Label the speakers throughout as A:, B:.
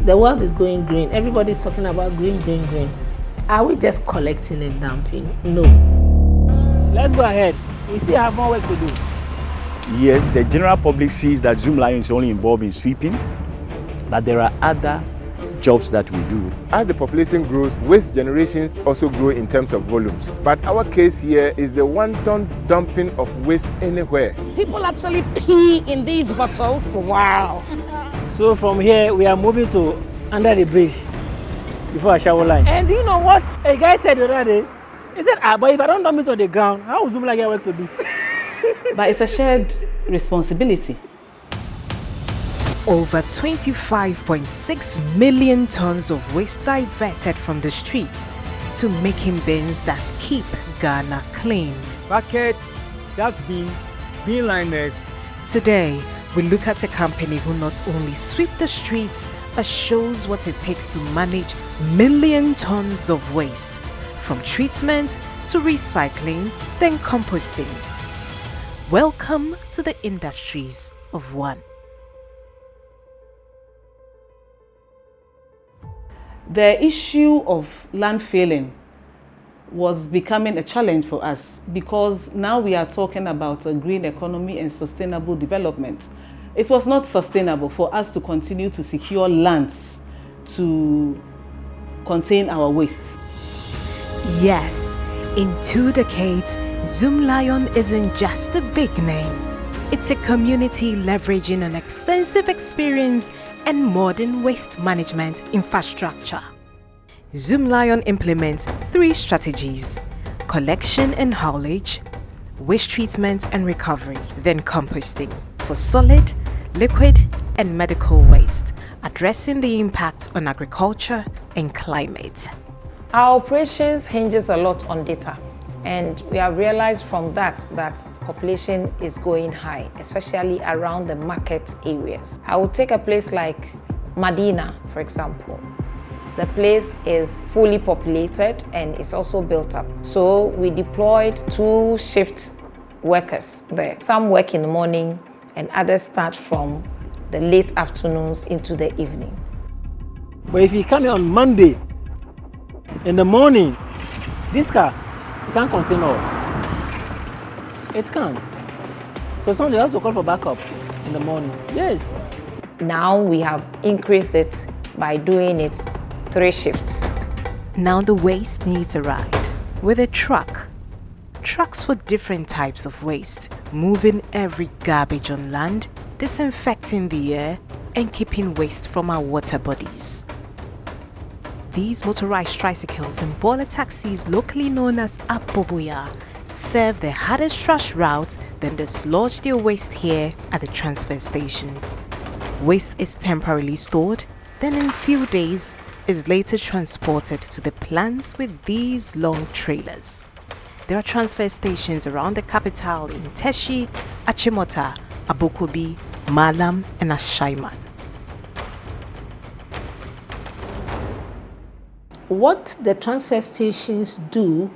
A: The world is going green. Everybody's talking about green, green, green. Are we just collecting and dumping? No.
B: Let's go ahead. We still have more work to do.
C: Yes, the general public sees that Zoomlion is only involved in sweeping, but there are other jobs that we do.
D: As the population grows, waste generations also grow in terms of volumes. But our case here is the one-ton dumping of waste anywhere.
E: People actually pee in these bottles. Wow.
B: So from here, we are moving to under the bridge before a shower line. And you know what? A guy said the other day, he said, but if I don't dump it on the ground, how will Zoomlion get work to do?
F: But it's a shared responsibility.
G: Over 25.6 million tons of waste diverted from the streets to making bins that keep Ghana clean.
H: Buckets, dustbin, bin liners.
G: Today, we look at a company who not only sweep the streets, but shows what it takes to manage million tons of waste, from treatment to recycling, then composting. Welcome to the industries of one.
F: The issue of landfilling was becoming a challenge for us because now we are talking about a green economy and sustainable development. It was not sustainable for us to continue to secure lands to contain our waste.
G: Yes, in 2 decades, Zoomlion isn't just a big name. It's a community leveraging an extensive experience and modern waste management infrastructure. Zoomlion implements 3 strategies: collection and haulage, waste treatment and recovery, then composting for solid, liquid, and medical waste, addressing the impact on agriculture and climate.
E: Our operations hinges a lot on data, and we have realized from that population is going high, especially around the market areas. I will take a place like Medina, for example. The place is fully populated and it's also built up. So we deployed 2 shift workers there. Some work in the morning and others start from the late afternoons into the evening.
B: But if you come here on Monday in the morning, this car can't contain all. It can't. So somebody has to call for backup in the morning. Yes.
E: Now we have increased it by doing it 3 shifts.
G: Now the waste needs a ride with a truck. Trucks for different types of waste, moving every garbage on land, disinfecting the air, and keeping waste from our water bodies. These motorized tricycles and boiler taxis, locally known as Aboboya, serve the hardest trash route, then dislodge their waste here at the transfer stations. Waste is temporarily stored, then in few days is later transported to the plants with these long trailers. There are transfer stations around the capital in Teshi, Achimota, Abokobi, Malam, and Ashaiman.
A: What the transfer stations do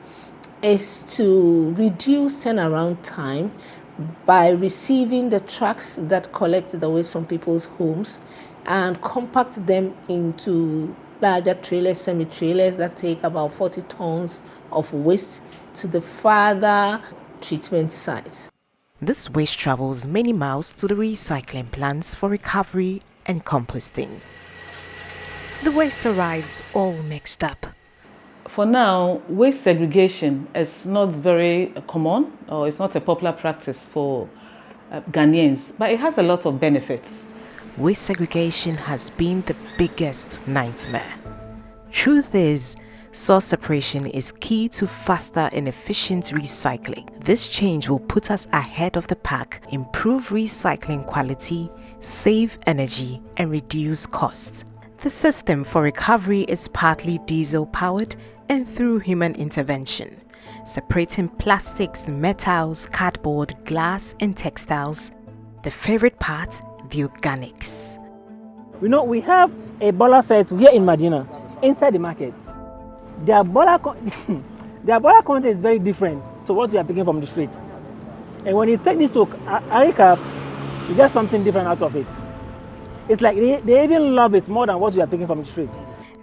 A: is to reduce turnaround time by receiving the trucks that collect the waste from people's homes and compact them into larger trailers, semi-trailers that take about 40 tons of waste to the further treatment sites.
G: This waste travels many miles to the recycling plants for recovery and composting. The waste arrives all mixed up.
F: For now, waste segregation is not very common, or it's not a popular practice for Ghanaians, but it has a lot of benefits.
G: Waste segregation has been the biggest nightmare. Truth is, source separation is key to faster and efficient recycling. This change will put us ahead of the pack, improve recycling quality, save energy, and reduce costs. The system for recovery is partly diesel-powered and through human intervention, separating plastics, metals, cardboard, glass, and textiles. The favorite part, the organics.
B: We have a boiler set here in Medina, inside the market. Their boiler content is very different to what we are picking from the street. And when you take this to Arika, you get something different out of it. It's like they even love it more than what we are taking from the street.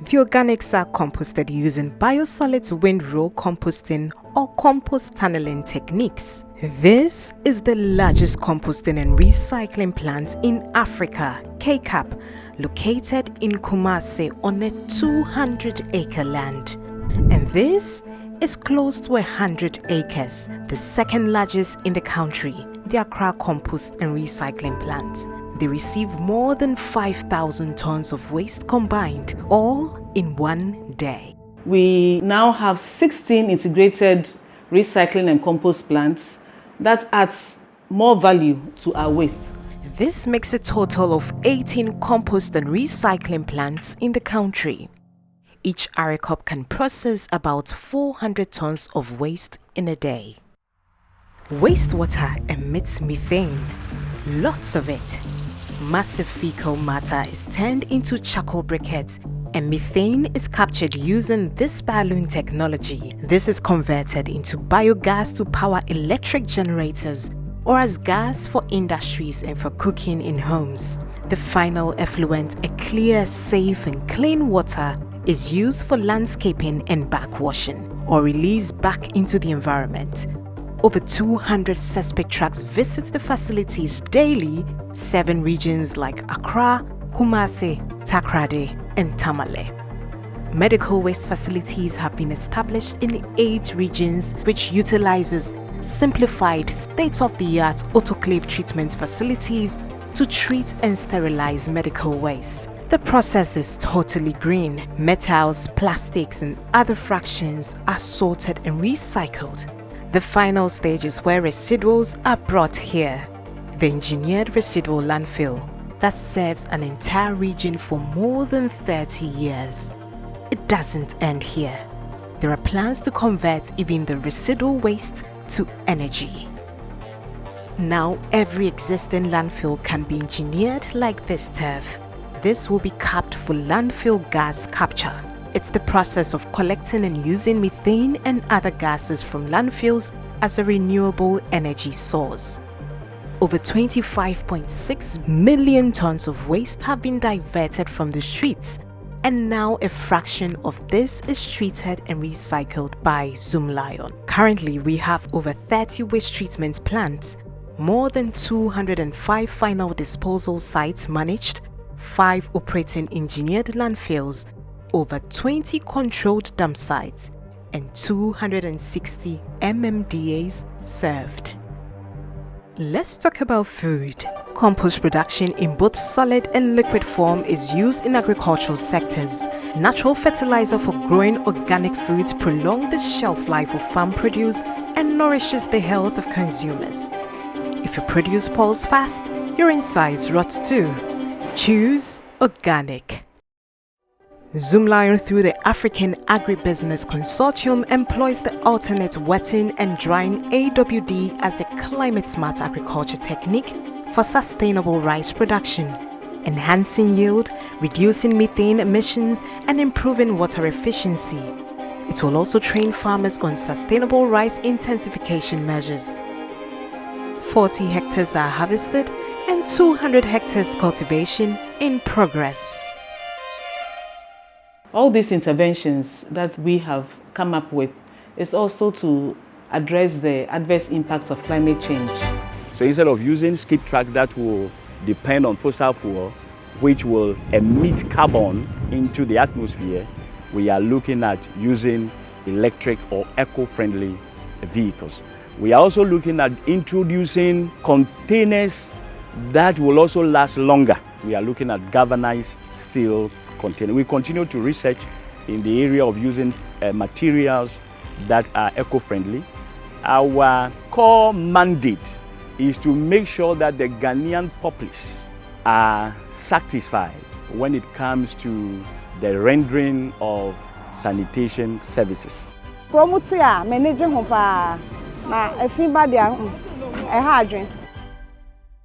G: The organics are composted using biosolids windrow composting or compost tunneling techniques. This is the largest composting and recycling plant in Africa, KCAP, located in Kumasi on a 200-acre land. And this is close to 100 acres, the second largest in the country, the Accra Compost and Recycling Plant. They receive more than 5,000 tons of waste combined, all in one day.
F: We now have 16 integrated recycling and compost plants that adds more value to our waste.
G: This makes a total of 18 compost and recycling plants in the country. Each ARECOP can process about 400 tons of waste in a day. Wastewater emits methane, lots of it. Massive fecal matter is turned into charcoal briquettes, and methane is captured using this balloon technology. This is converted into biogas to power electric generators or as gas for industries and for cooking in homes. The final effluent, a clear, safe and clean water, is used for landscaping and backwashing or released back into the environment. Over 200 suspect trucks visit the facilities daily, 7 regions like Accra, Kumasi, Takrady, and Tamale. Medical waste facilities have been established in 8 regions, which utilizes simplified state-of-the-art autoclave treatment facilities to treat and sterilize medical waste. The process is totally green. Metals, plastics, and other fractions are sorted and recycled. The final stage is where residuals are brought here. The engineered residual landfill that serves an entire region for more than 30 years. It doesn't end here. There are plans to convert even the residual waste to energy. Now every existing landfill can be engineered like this turf. This will be capped for landfill gas capture. It's the process of collecting and using methane and other gases from landfills as a renewable energy source. Over 25.6 million tons of waste have been diverted from the streets, and now a fraction of this is treated and recycled by Zoomlion. Currently, we have over 30 waste treatment plants, more than 205 final disposal sites managed, 5 operating engineered landfills, over 20 controlled dump sites, and 260 MMDAs served. Let's talk about food. Compost production in both solid and liquid form is used in agricultural sectors. Natural fertilizer for growing organic foods prolongs the shelf life of farm produce and nourishes the health of consumers. If your produce spoils fast, your insides rot too. Choose organic. Zoomlion, through the African Agribusiness Consortium, employs the alternate wetting and drying AWD as a climate-smart agriculture technique for sustainable rice production, enhancing yield, reducing methane emissions, and improving water efficiency. It will also train farmers on sustainable rice intensification measures. 40 hectares are harvested and 200 hectares cultivation in progress.
F: All these interventions that we have come up with is also to address the adverse impacts of climate change.
C: So instead of using skip tracks that will depend on fossil fuel, which will emit carbon into the atmosphere, we are looking at using electric or eco-friendly vehicles. We are also looking at introducing containers that will also last longer. We are looking at galvanized steel container. We continue to research in the area of using materials that are eco-friendly. Our core mandate is to make sure that the Ghanaian populace are satisfied when it comes to the rendering of sanitation services.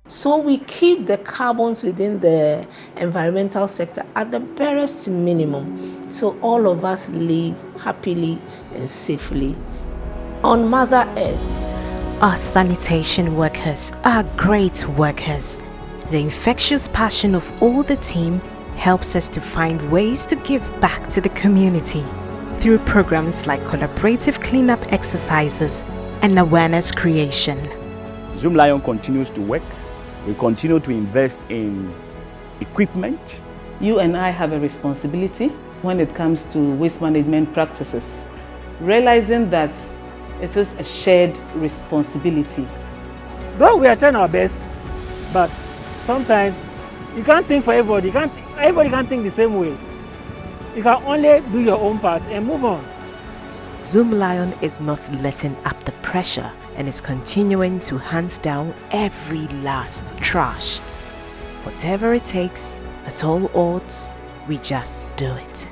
A: So we keep the carbons within the environmental sector at the barest minimum, so all of us live happily and safely on Mother Earth.
G: Our sanitation workers are great workers. The infectious passion of all the team helps us to find ways to give back to the community through programs like collaborative cleanup exercises and awareness creation.
C: Zoomlion continues to work. We continue to invest in equipment.
F: You and I have a responsibility when it comes to waste management practices, realizing that it is a shared responsibility.
B: Though we are trying our best, but sometimes you can't think for everybody. Everybody can't think the same way. You can only do your own part and move on.
G: Zoomlion is not letting up the pressure and is continuing to hands down every last trash. Whatever it takes, at all odds, we just do it.